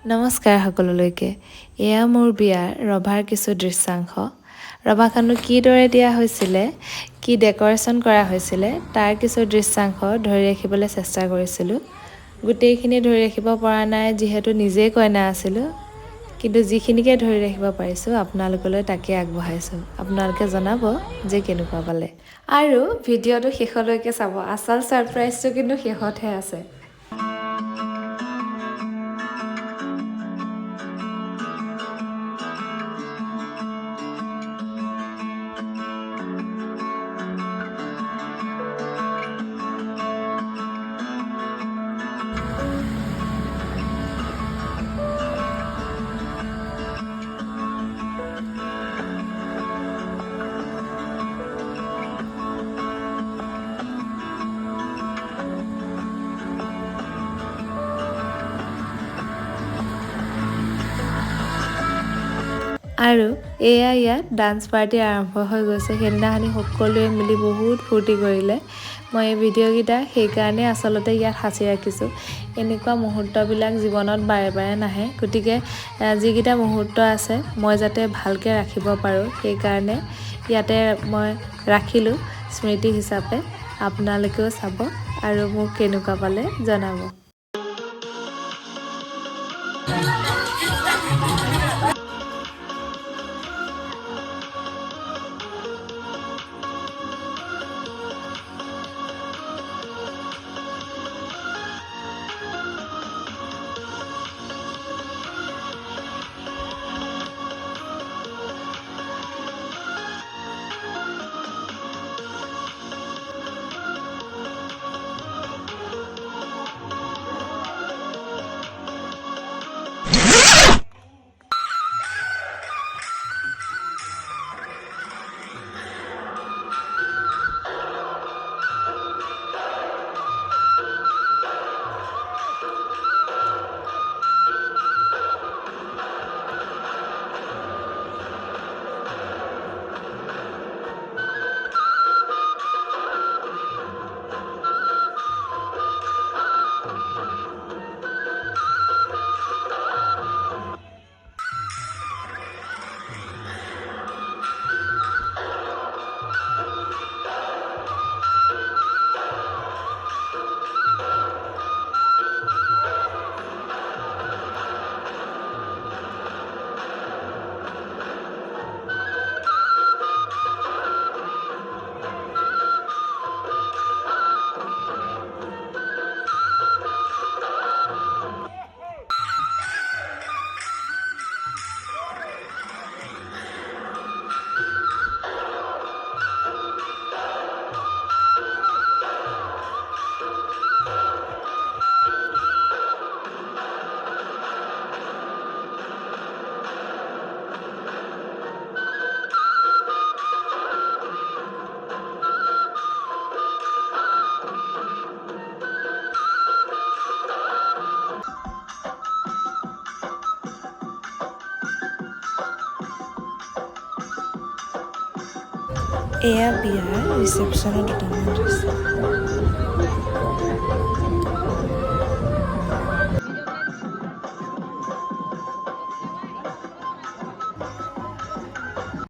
নমস্কাৰ সকলোলৈকে এয়া মোৰ বিয়াৰ ৰভাৰ কিছু দৃশ্যাংশ ৰভাখনো কিদৰে দিয়া হৈছিলে কি ডেকোৰেশ্যন কৰা হৈছিলে তাৰ কিছু দৃশ্যাংশ ধৰি ৰাখিবলৈ চেষ্টা কৰিছিলোঁ গোটেইখিনি ধৰি ৰাখিব পৰা নাই যিহেতু নিজেই কইনা আছিলোঁ কিন্তু যিখিনিকে ধৰি ৰাখিব পাৰিছোঁ আপোনালোকলৈ তাকে আগবঢ়াইছোঁ আপোনালোকে জনাব যে কেনেকুৱা পালে আৰু ভিডিঅ'টো শেষলৈকে চাব আচল সাৰপ্ৰাইজটো কিন্তু শেষতহে আছে আৰু এয়া ইয়াত ডান্স পাৰ্টি আৰম্ভ হৈ গৈছে সেইদিনাখনি সকলোৱে মিলি বহুত ফূৰ্তি কৰিলে মই এই ভিডিঅ'কেইটা সেইকাৰণে আচলতে ইয়াত সাঁচি ৰাখিছোঁ এনেকুৱা মুহূৰ্তবিলাক জীৱনত বাৰে বাৰে নাহে গতিকে যিকেইটা মুহূৰ্ত আছে মই যাতে ভালকৈ ৰাখিব পাৰোঁ সেইকাৰণে ইয়াতে মই ৰাখিলোঁ স্মৃতি হিচাপে আপোনালোকেও চাব আৰু মোক কেনেকুৱা পালে জনাব এয়া বিয়াৰ ৰিচেপশ্যনৰ দুটামান দৃশ্য